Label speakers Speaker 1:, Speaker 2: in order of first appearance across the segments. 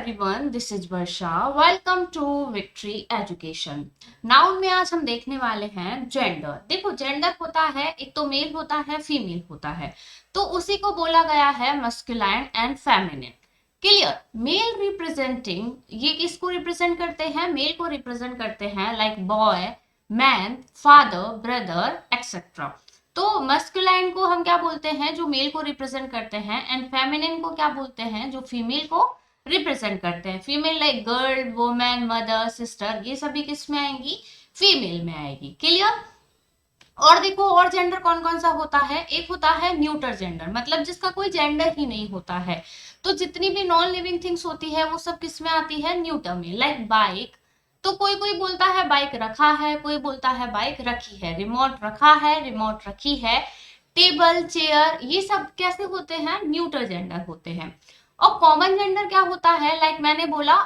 Speaker 1: everyone, this is Varsha. Welcome to victory education. Noun में आज हम देखने वाले हैं जेंडर। देखो, जेंडर होता है, एक तो मेल होता है, फीमेल होता है, तो उसी को बोला गया है masculine and feminine. Clear? Male representing, ये किसको रिप्रेजेंट करते हैं? मेल को रिप्रेजेंट करते हैं, like boy, man, father, brother etcetera. तो मस्कुलाइन को हम क्या बोलते हैं? जो मेल को रिप्रेजेंट करते हैं। एंड फेमिनिन को क्या बोलते हैं? जो फीमेल को रिप्रेजेंट करते हैं। Female like girl, women, mother, sister, ये सभी किस में आएंगी? फीमेल में आएगी। क्लियर? और देखो, और जेंडर कौन कौन सा होता है? एक होता है न्यूटर जेंडर, मतलब जिसका कोई जेंडर ही नहीं होता है। तो जितनी भी नॉन लिविंग थिंग्स होती है वो सब किस में आती है? न्यूटर में। लाइक बाइक, तो कोई कोई बोलता है बाइक रखा है, कोई बोलता है बाइक रखी है। रिमोट रखा है, रिमोट रखी है। टेबल, चेयर, ये सब कैसे होते हैं? न्यूटर जेंडर होते हैं। और कॉमन जेंडर क्या होता है? लाइक मैंने बोला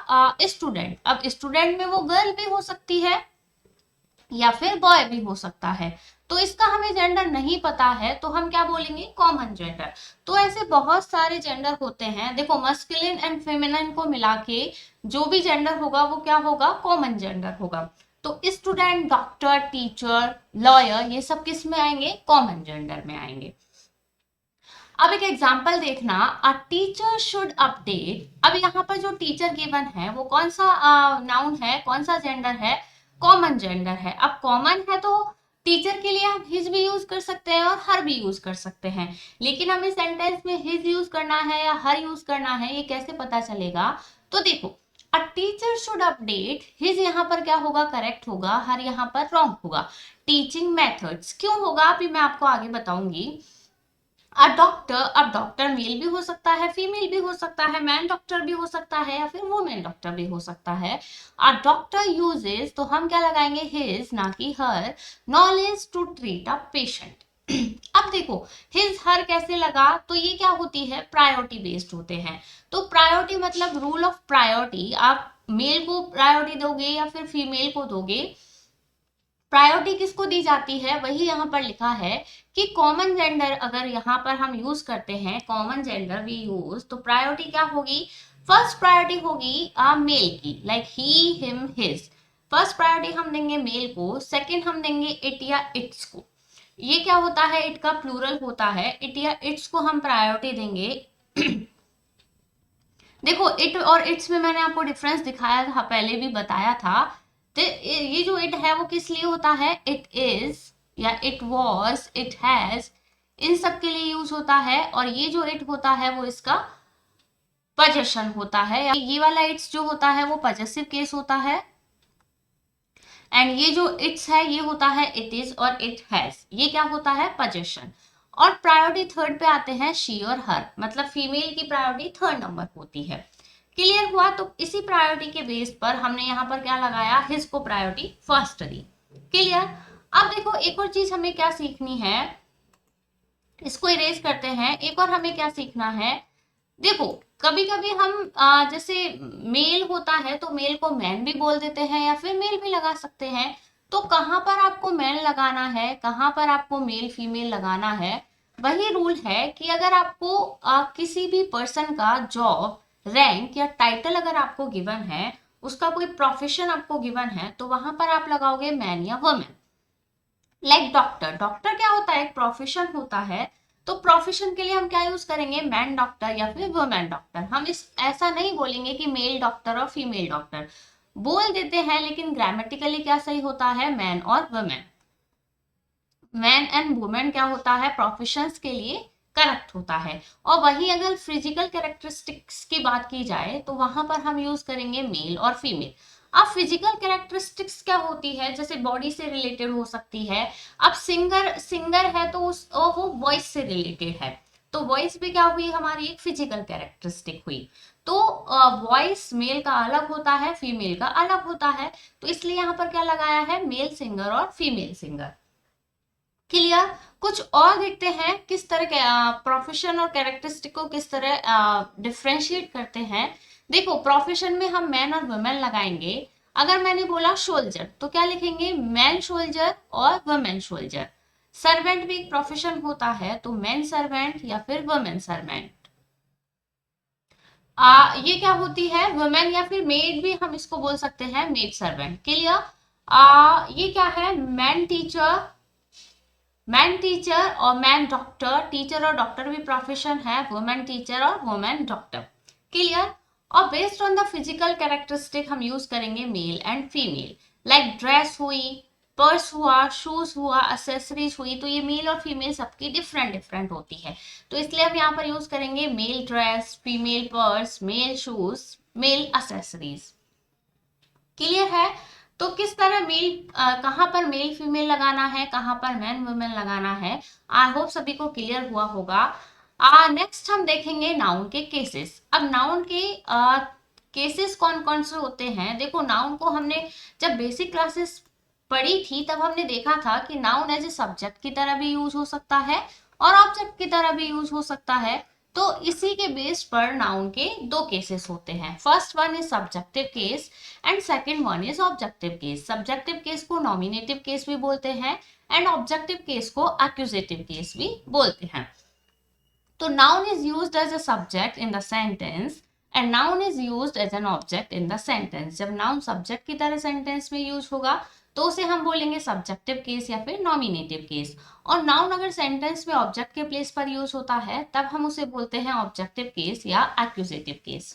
Speaker 1: स्टूडेंट। अब स्टूडेंट में वो गर्ल भी हो सकती है या फिर बॉय भी हो सकता है। तो इसका हमें जेंडर नहीं पता है तो हम क्या बोलेंगे? Common gender. तो ऐसे बहुत सारे जेंडर होते हैं। देखो, मस्कुलिन एंड फेमिनिन को मिला के जो भी जेंडर होगा वो क्या होगा? कॉमन जेंडर होगा। तो स्टूडेंट, डॉक्टर, टीचर, लॉयर, ये सब किस में आएंगे? कॉमन जेंडर में आएंगे। अब एक एग्जाम्पल देखना, अ टीचर शुड अपडेट। अब यहाँ पर जो टीचर गिवन है वो कौन सा नाउन है, कौन सा जेंडर है? कॉमन जेंडर है। अब कॉमन है तो टीचर के लिए हम हिज भी यूज कर सकते हैं और हर भी यूज कर सकते हैं। लेकिन हमें सेंटेंस में हिज यूज करना है या हर यूज करना है, ये कैसे पता चलेगा? तो देखो, a teacher should update, his यहाँ पर क्या होगा? करेक्ट होगा, हर यहाँ पर रॉन्ग होगा। टीचिंग मेथड्स क्यों होगा अभी मैं आपको आगे बताऊंगी। अ डॉक्टर, अब डॉक्टर मेल भी हो सकता है, फीमेल भी हो सकता है, मैन डॉक्टर भी हो सकता है या फिर वुमेन डॉक्टर भी हो सकता है। अ डॉक्टर यूजेस, तो हम क्या लगाएंगे? हिज ना कि her, knowledge to treat a patient. अब देखो, हिज हर कैसे लगा? तो ये क्या होती है? प्रायोरिटी बेस्ड होते हैं। तो प्रायोरिटी मतलब रूल ऑफ प्रायोरिटी, आप मेल को प्रायोरिटी दोगे या फिर फीमेल को दोगे? प्रायोरिटी किसको दी जाती है? वही यहाँ पर लिखा है कि कॉमन जेंडर अगर यहाँ पर हम यूज करते हैं, कॉमन जेंडर वी यूज, तो प्रायोरिटी क्या होगी? फर्स्ट प्रायोरिटी होगी मेल की, like he, him, his. First priority हम देंगे मेल को, सेकंड हम देंगे इट या इट्स को। ये क्या होता है? इट का प्लूरल होता है। इट या इट्स को हम प्रायोरिटी देंगे। देखो, इट और इट्स में मैंने आपको डिफरेंस दिखाया था, पहले भी बताया था। तो ये जो इट है वो किस लिए होता है? इट इज या इट वॉज, इट हैज, इन सब के लिए यूज होता है। और ये जो इट होता है वो इसका पजेशन होता है। ये वाला इट्स जो होता है वो पजेसिव केस होता है। एंड ये जो इट्स है ये होता है इट इज और इट हैज, ये क्या होता है? पजेशन। और प्रायोरिटी थर्ड पे आते हैं शी और हर, मतलब फीमेल की प्रायोरिटी थर्ड नंबर होती है। क्लियर हुआ? तो इसी प्रायोरिटी के बेस पर हमने यहाँ पर क्या लगाया? हिज को प्रायोरिटी फर्स्ट दी। क्लियर? अब देखो, एक और चीज हमें क्या सीखनी है, इसको इरेज करते हैं। एक और हमें क्या सीखना है? देखो, कभी कभी हम जैसे मेल होता है तो मेल को मैन भी बोल देते हैं या फिर मेल भी लगा सकते हैं। तो कहाँ पर आपको मैन लगाना है, कहाँ पर आपको मेल फीमेल लगाना है? वही रूल है कि अगर आपको किसी भी पर्सन का जॉब, रैंक या टाइटल अगर आपको गिवन है, उसका कोई प्रोफेशन आपको गिवन है, तो वहां पर आप लगाओगे मैन या वुमेन। लाइक डॉक्टर, डॉक्टर क्या होता है? एक प्रोफेशन होता है। तो प्रोफेशन के लिए हम क्या यूज करेंगे? मैन डॉक्टर या फिर वुमेन डॉक्टर। हम इस ऐसा नहीं बोलेंगे कि मेल डॉक्टर और फीमेल डॉक्टर, बोल देते हैं लेकिन ग्रामेटिकली क्या सही होता है? मैन और वुमेन। मैन एंड वुमेन क्या होता है? प्रोफेशंस के लिए करेक्ट होता है। और वही अगर फिजिकल कैरेक्टरिस्टिक्स की बात की जाए तो वहां पर हम यूज करेंगे मेल और फीमेल। अब फिजिकल कैरेक्टरिस्टिक्स क्या होती है? जैसे बॉडी से रिलेटेड हो सकती है। अब सिंगर सिंगर है तो वो वॉइस से रिलेटेड है। तो वॉइस भी क्या हुई? हमारी एक फिजिकल कैरेक्टरिस्टिक हुई। तो वॉइस मेल का अलग होता है, फीमेल का अलग होता है। तो इसलिए यहाँ पर क्या लगाया है? मेल सिंगर और फीमेल सिंगर। क्लियर? कुछ और देखते हैं किस तरह के प्रोफेशन और कैरेक्टरिस्टिक को किस तरह डिफ्रेंशिएट करते हैं। देखो, प्रोफेशन में हम मैन और वुमेन लगाएंगे। अगर मैंने बोला सोल्जर तो क्या लिखेंगे? मैन सोल्जर और वुमेन सोल्जर। सर्वेंट भी एक प्रोफेशन होता है, तो मैन सर्वेंट या फिर वुमेन सर्वेंट। ये क्या होती है, वुमेन या फिर मेड भी हम इसको बोल सकते हैं, मेड सर्वेंट। क्लियर। ये क्या है, मैन टीचर, मैन टीचर और मैन डॉक्टर, टीचर और डॉक्टर भी प्रोफेशन है, वुमेन टीचर और वुमेन डॉक्टर। क्लियर। और based on the physical characteristic हम यूज करेंगे male and female, like dress हुई, पर्स हुआ, शूज हुआ, एसेसरीज हुई, तो ये मेल और फीमेल सबकी डिफरेंट डिफरेंट होती है, तो इसलिए हम यहाँ पर यूज करेंगे male dress, female purse, male shoes, male accessories. Clear है। तो किस तरह मेल, कहाँ पर मेल फीमेल लगाना है, कहाँ पर मैन वुमेन लगाना है, आई होप सभी को क्लियर हुआ होगा। नेक्स्ट हम देखेंगे नाउन के केसेस। अब नाउन के केसेस कौन कौन से होते हैं। देखो नाउन को हमने जब बेसिक क्लासेस पढ़ी थी तब हमने देखा था कि नाउन एज ए सब्जेक्ट की तरह भी यूज हो सकता है और ऑब्जेक्ट की तरह भी यूज हो सकता है। तो इसी के बेस पर नाउन के दो केसेस होते हैं। First one is subjective case and second one is objective case. Subjective case को नॉमिनेटिव केस भी बोलते हैं एंड ऑब्जेक्टिव केस को एक्यूजेटिव केस भी बोलते हैं। तो noun is used as a subject in the sentence and noun is used as an object in the sentence। जब noun subject की तरह sentence में use होगा तो उसे हम बोलेंगे subjective case या फिर nominative case। और noun अगर sentence में object के place पर use होता है तब हम उसे बोलते हैं objective case या accusative case।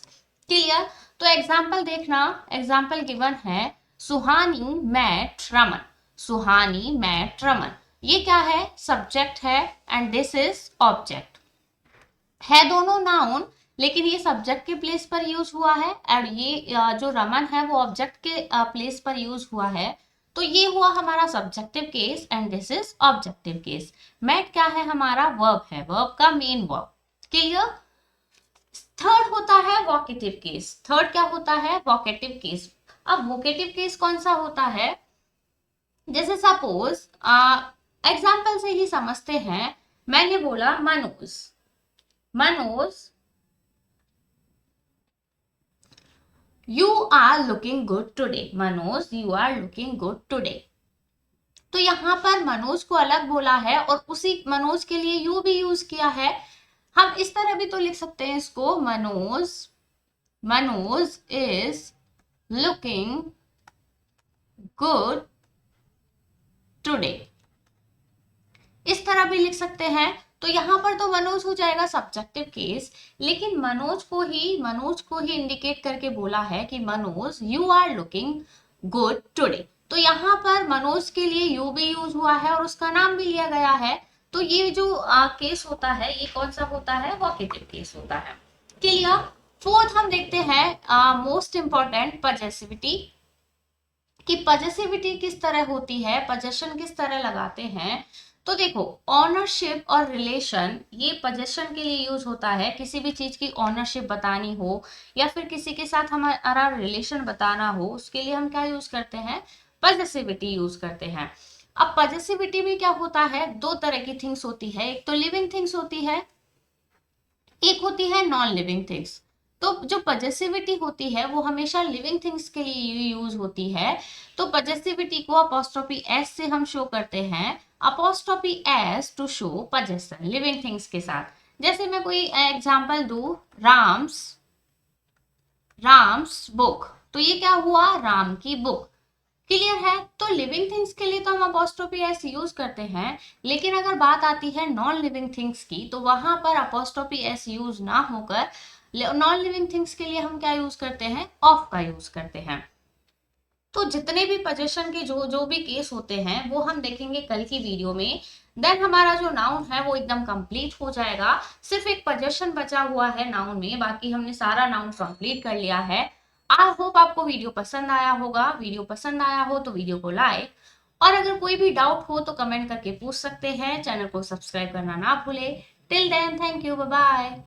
Speaker 1: क्लियर। तो एग्जाम्पल देखना, एग्जाम्पल गिवन है सुहानी मैट रमन। सुहानी मैट रमन, ये क्या है, सब्जेक्ट है एंड दिस इज ऑब्जेक्ट। है दोनों नाउन लेकिन ये सब्जेक्ट के प्लेस पर यूज हुआ है और ये जो रमन है वो ऑब्जेक्ट के प्लेस पर यूज हुआ है। तो ये हुआ हमारा subjective case and this is objective case. मैट क्या है, हमारा वर्ब है, वर्ब का मेन वर्ब। क्लियर। थर्ड होता है वोकेटिव केस। थर्ड क्या होता है, वोकेटिव केस। अब वोकेटिव केस कौन सा होता है, जैसे सपोज एग्जाम्पल से ही समझते हैं। मैंने बोला Manoj, Manoj you are looking good today. Manoj you are looking good today. तो यहां पर मनोज को अलग बोला है और उसी मनोज के लिए यू भी यूज किया है। हम इस तरह भी तो लिख सकते हैं इसको, Manoj, Manoj is looking good today, इस तरह भी लिख सकते हैं। तो यहां पर तो मनोज हो जाएगा सब्जेक्टिव केस, लेकिन मनोज को ही इंडिकेट करके बोला है कि Manoj you are looking good today. तो यहाँ पर मनोज के लिए यू भी यूज हुआ है और उसका नाम भी लिया गया है। तो ये जो केस होता है ये कौन सा होता है, वोकेटिव केस होता है। क्लियर। फोर्थ हम देखते हैं मोस्ट इंपॉर्टेंट पजेसिविटी, कि पजेसिविटी किस तरह होती है, पजेशन किस तरह लगाते हैं। तो देखो ऑनरशिप और रिलेशन ये पजेशन के लिए यूज होता है। किसी भी चीज की ऑनरशिप बतानी हो या फिर किसी के साथ हमारा रिलेशन बताना हो उसके लिए हम क्या यूज करते हैं, पजेसिविटी यूज करते हैं। अब पजेसिविटी में क्या होता है, दो तरह की थिंग्स होती है, एक तो लिविंग थिंग्स होती है, एक होती है नॉन लिविंग थिंग्स। तो जो पजेसिविटी होती है वो हमेशा लिविंग थिंग्स के लिए यूज होती है। तो पजेसिविटी को अपोस्ट्रोफी एस से हम शो करते हैं, apostrophe s to show possession living things के साथ। जैसे मैं कोई एग्जांपल दूं, राम्स, राम्स बुक, तो ये क्या हुआ, राम की बुक। क्लियर है। तो लिविंग थिंग्स के लिए तो हम अपोस्ट्रोफी एस यूज करते हैं, लेकिन अगर बात आती है नॉन लिविंग थिंग्स की तो वहां पर अपोस्ट्रोफी एस यूज ना होकर नॉन लिविंग थिंग्स के लिए हम क्या यूज करते हैं, ऑफ का यूज करते हैं। तो जितने भी पजेशन के जो जो भी केस होते हैं वो हम देखेंगे कल की वीडियो में। देन हमारा जो नाउन है वो एकदम कंप्लीट हो जाएगा। सिर्फ एक पजेशन बचा हुआ है नाउन में, बाकी हमने सारा नाउन कंप्लीट कर लिया है। आई होप आपको वीडियो पसंद आया होगा। वीडियो पसंद आया हो तो वीडियो को लाइक, और अगर कोई भी डाउट हो तो कमेंट करके पूछ सकते हैं। चैनल को सब्सक्राइब करना ना भूले। Till then thank you, bye bye.